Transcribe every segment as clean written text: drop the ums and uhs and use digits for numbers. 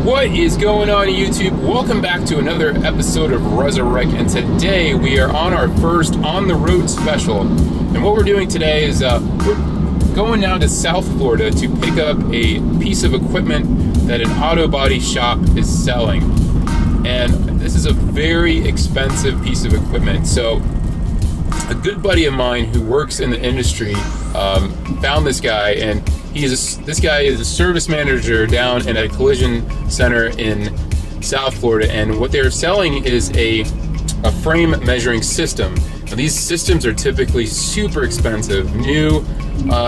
What is going on YouTube? Welcome back to another episode of Resurrect, and today we are on our first on the road special. And what we're doing today is we're going down to South Florida to pick up a piece of equipment that an auto body shop is selling. And this is a very expensive piece of equipment. So a good buddy of mine who works in the industry found this guy, and this guy is a service manager down in a collision center in South Florida, and what they're selling is a frame measuring system. Now, these systems are typically super expensive. New,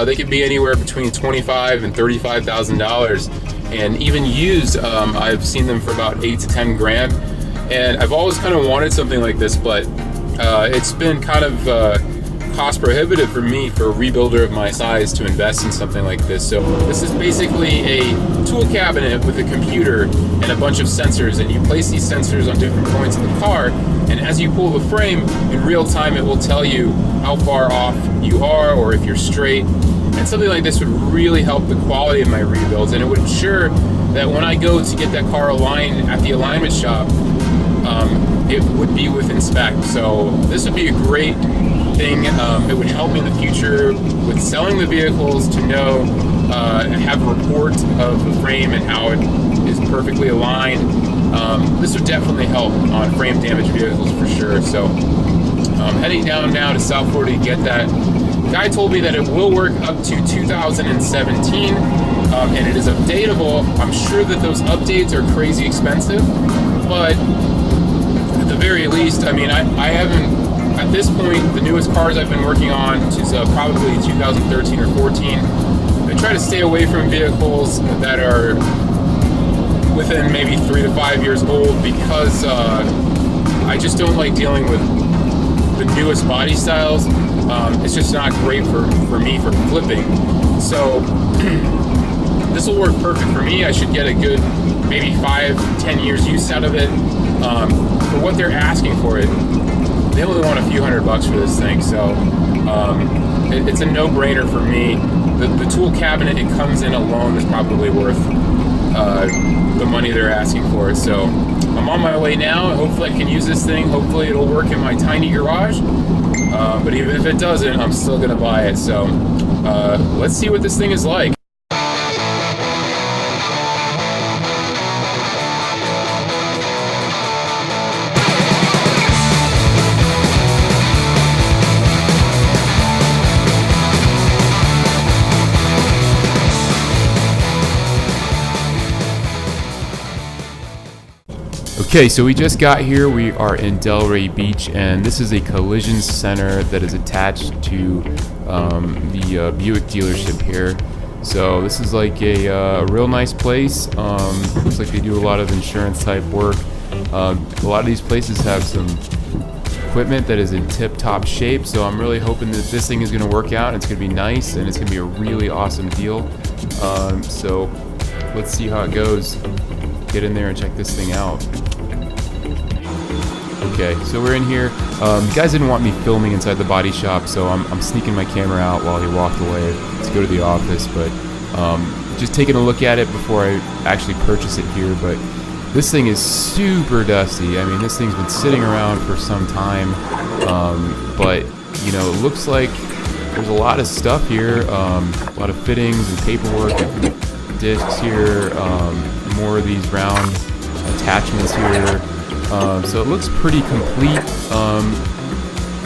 they could be anywhere between $25,000 and $35,000, and even used, I've seen them for about $8 to $10 grand. And I've always kind of wanted something like this, but it's been kind of cost prohibitive for me, for a rebuilder of my size, to invest in something like this. So this is basically a tool cabinet with a computer and a bunch of sensors, and you place these sensors on different points of the car, and as you pull the frame in real time, it will tell you how far off you are or if you're straight. And something like this would really help the quality of my rebuilds, and it would ensure that when I go to get that car aligned at the alignment shop, it would be within spec. So this would be a great thing. It would help me in the future with selling the vehicles to know and have a report of the frame and how it is perfectly aligned. This would definitely help on frame damaged vehicles for sure. So I'm heading down now to South Florida to get that. The guy told me that it will work up to 2017, and it is updatable. I'm sure that those updates are crazy expensive, but at the very least, I mean, I haven't, at this point, the newest cars I've been working on, which is probably 2013 or 14, I try to stay away from vehicles that are within maybe 3 to 5 years old, because I just don't like dealing with the newest body styles. It's just not great for me for flipping. So this will work perfect for me. I should get a good maybe 5-10 years use out of it. For what they're asking for it, they only want a few $100 for this thing, so it's a no-brainer for me. The tool cabinet it comes in alone is probably worth the money they're asking for it. So I'm on my way now. Hopefully I can use this thing. Hopefully it'll work in my tiny garage. But even if it doesn't, I'm still gonna buy it. So let's see what this thing is like. Okay, so we just got here. We are in Delray Beach, and this is a collision center that is attached to the Buick dealership here. So this is like a real nice place. Looks like they do a lot of insurance type work. A lot of these places have some equipment that is in tip-top shape, so I'm really hoping that this thing is going to work out. It's going to be nice, and it's going to be a really awesome deal. So let's see how it goes. Get in there and check this thing out. Okay, so we're in here. The guys didn't want me filming inside the body shop, so I'm sneaking my camera out while he walked away to go to the office, but just taking a look at it before I actually purchase it here. But this thing is super dusty. I mean, this thing's been sitting around for some time, but you know, it looks like there's a lot of stuff here, a lot of fittings and paperwork and discs here, more of these round attachments here. So it looks pretty complete.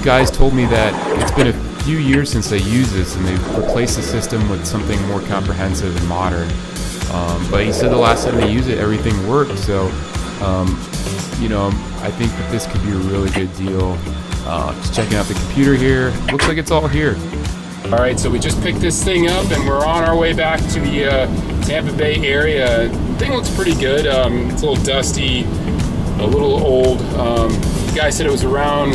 Guys told me that it's been a few years since they used this, and they've replaced the system with something more comprehensive and modern. But he said the last time they used it, everything worked. So, you know, I think that this could be a really good deal. Just checking out the computer here. Looks like it's all here. All right, so we just picked this thing up, and we're on our way back to the Tampa Bay area. The thing looks pretty good. It's a little dusty, a little old. The guy said it was around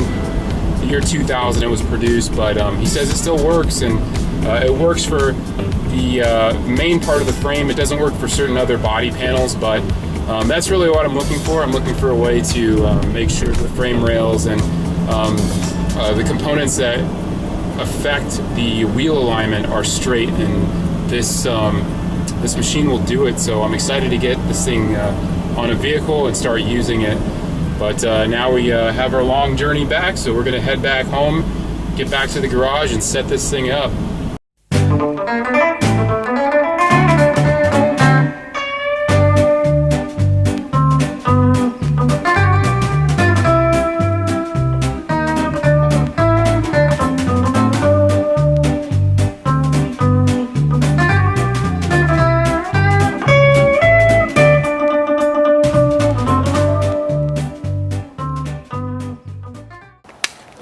the year 2000 it was produced, but he says it still works, and it works for the main part of the frame. It doesn't work for certain other body panels, but that's really what I'm looking for. I'm looking for a way to make sure the frame rails and the components that affect the wheel alignment are straight, and this this machine will do it. So I'm excited to get this thing on a vehicle and start using it. But now we have our long journey back, so we're gonna head back home, get back to the garage and set this thing up.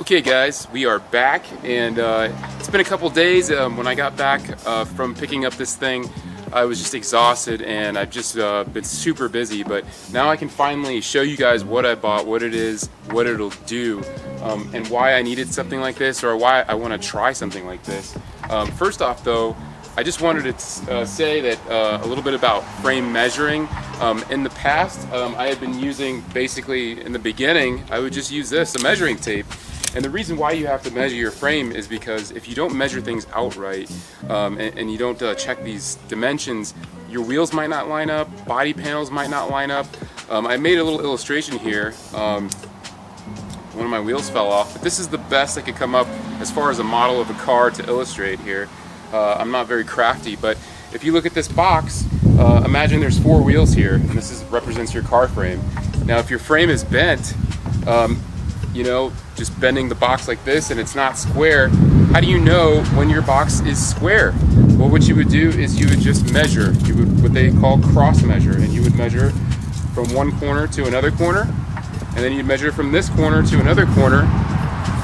Okay guys, we are back, and it's been a couple days. When I got back from picking up this thing, I was just exhausted, and I've just been super busy, but now I can finally show you guys what I bought, what it is, what it'll do, and why I needed something like this, or why I want to try something like this. First off though, I just wanted to say that a little bit about frame measuring. In the past, I had been using, basically in the beginning, I would just use this, a measuring tape. And the reason why you have to measure your frame is because if you don't measure things outright and you don't check these dimensions, your wheels might not line up, body panels might not line up. I made a little illustration here. One of my wheels fell off, but this is the best I could come up as far as a model of a car to illustrate here. I'm not very crafty, but if you look at this box, imagine there's 4 wheels here, and this represents your car frame. Now if your frame is bent, you know, just bending the box like this and it's not square, how do you know when your box is square? Well, what you would do is you would just measure. You would, what they call cross measure, and you would measure from one corner to another corner, and then you'd measure from this corner to another corner,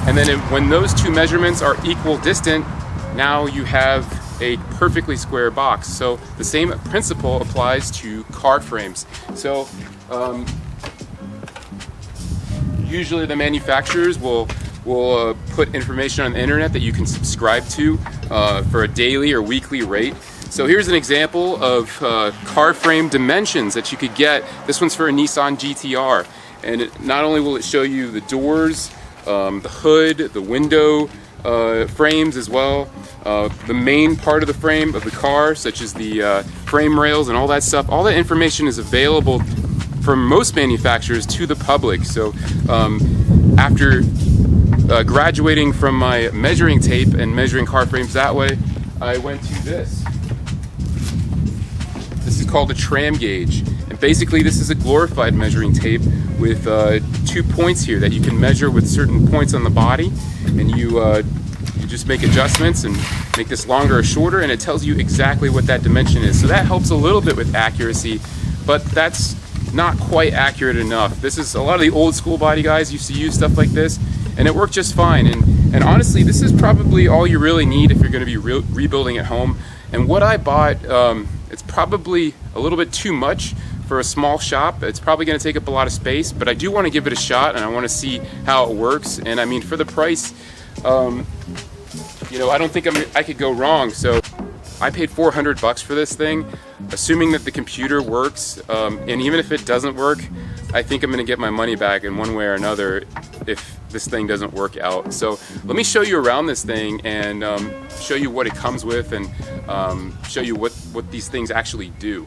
and then when those 2 measurements are equal distant, now you have a perfectly square box. So the same principle applies to car frames. So usually the manufacturers will put information on the internet that you can subscribe to for a daily or weekly rate. So here's an example of car frame dimensions that you could get. This one's for a Nissan GTR, and not only will it show you the doors, the hood, the window frames as well, the main part of the frame of the car, such as the frame rails and all that stuff. All that information is available from most manufacturers to the public. So after graduating from my measuring tape and measuring car frames that way, I went to this. This is called a Tram Gauge, and basically this is a glorified measuring tape with 2 points here that you can measure with certain points on the body, and you just make adjustments and make this longer or shorter, and it tells you exactly what that dimension is. So that helps a little bit with accuracy, but that's not quite accurate enough. This is a lot of the old school body guys used to use stuff like this, and it worked just fine. And honestly, this is probably all you really need if you're going to be rebuilding at home. And what I bought, it's probably a little bit too much for a small shop. It's probably going to take up a lot of space, but I do want to give it a shot, and I want to see how it works. And I mean, for the price, you know, I don't think I could go wrong. So I paid $400 for this thing, assuming that the computer works, and even if it doesn't work, I think I'm going to get my money back in one way or another if this thing doesn't work out. So let me show you around this thing and show you what it comes with, and show you what these things actually do.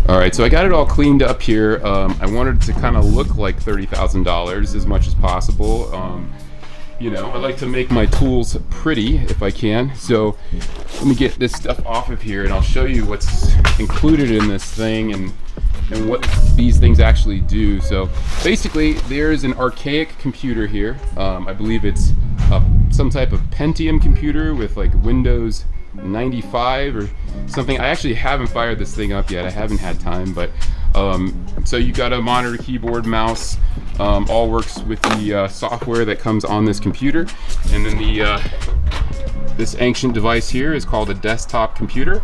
Alright, so I got it all cleaned up here. I wanted it to kind of look like $30,000 as much as possible. You know, I like to make my tools pretty if I can. So let me get this stuff off of here, and I'll show you what's included in this thing and what these things actually do. So basically, there's an archaic computer here. I believe it's some type of Pentium computer with like Windows 95 or something. I actually haven't fired this thing up yet. I haven't had time, but so you got a monitor, keyboard, mouse. All works with the software that comes on this computer, and then this ancient device here is called a desktop computer,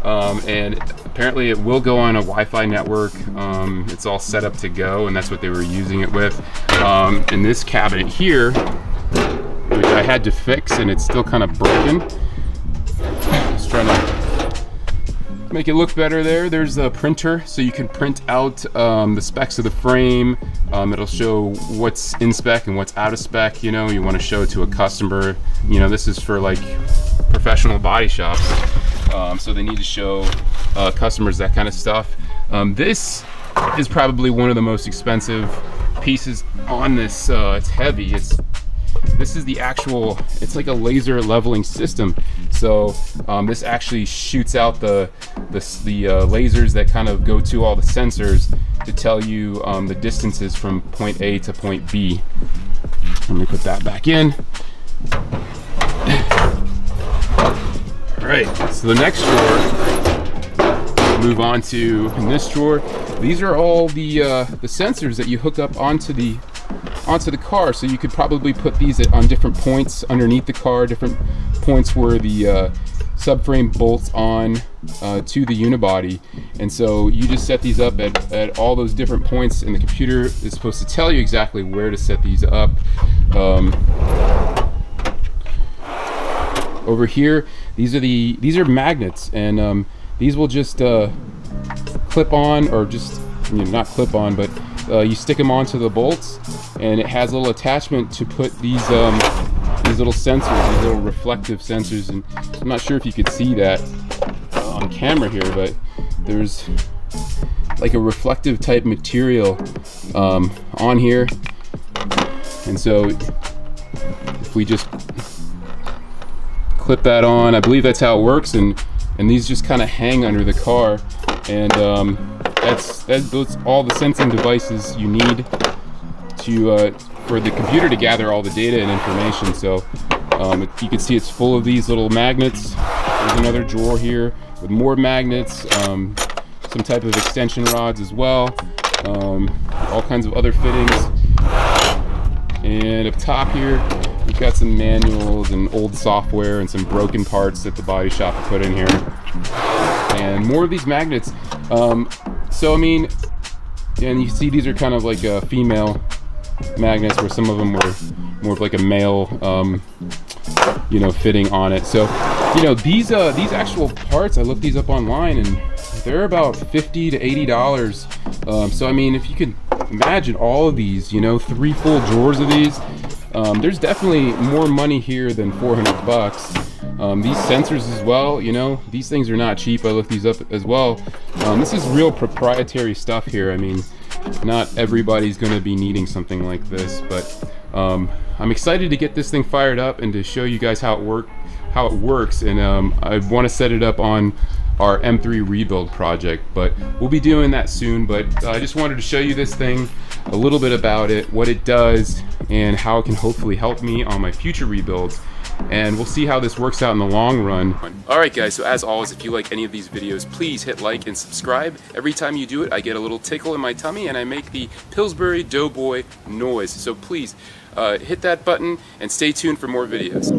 and apparently it will go on a Wi-Fi network. It's all set up to go, and that's what they were using it with. And this cabinet here, which I had to fix, and it's still kind of broken. Just trying to make it look better there. There's a printer, so you can print out the specs of the frame. It'll show what's in spec and what's out of spec. You know, you want to show it to a customer. You know, this is for like professional body shops. So they need to show customers that kind of stuff. This is probably one of the most expensive pieces on this. It's heavy. This is the actual, it's like a laser leveling system. So this actually shoots out the lasers that kind of go to all the sensors to tell you the distances from point A to point B. Let me put that back in. All right, so the next drawer, move on to in this drawer. These are all the sensors that you hook up onto the car. So you could probably put these on different points underneath the car, different points where the subframe bolts on to the unibody. And so you just set these up at all those different points, and the computer is supposed to tell you exactly where to set these up. Over here, these are magnets, and these will just clip on, or just, not clip on, but you stick them onto the bolts, and it has a little attachment to put these little sensors, these little reflective sensors. And I'm not sure if you could see that on camera here, but there's like a reflective type material on here. And so if we just clip that on, I believe that's how it works, and these just kind of hang under the car, and those all the sensing devices you need to for the computer to gather all the data and information. So you can see it's full of these little magnets. There's another drawer here with more magnets, some type of extension rods as well, all kinds of other fittings. And up top here, we've got some manuals and old software and some broken parts that the body shop put in here, and more of these magnets. So I mean, and you see these are kind of like female magnets, where some of them were more of like a male fitting on it. So these actual parts, I looked these up online, and they're about $50 to $80. So I mean, if you could imagine all of these, 3 full drawers of these, there's definitely more money here than $400. These sensors as well, these things are not cheap. I looked these up as well. This is real proprietary stuff here. I mean, not everybody's going to be needing something like this, but I'm excited to get this thing fired up and to show you guys how it works. And I want to set it up on our M3 rebuild project, but we'll be doing that soon. But I just wanted to show you this thing, a little bit about it, what it does, and how it can hopefully help me on my future rebuilds. And we'll see how this works out in the long run. Alright guys, so as always, if you like any of these videos, please hit like and subscribe. Every time you do it, I get a little tickle in my tummy, and I make the Pillsbury Doughboy noise. So please hit that button and stay tuned for more videos.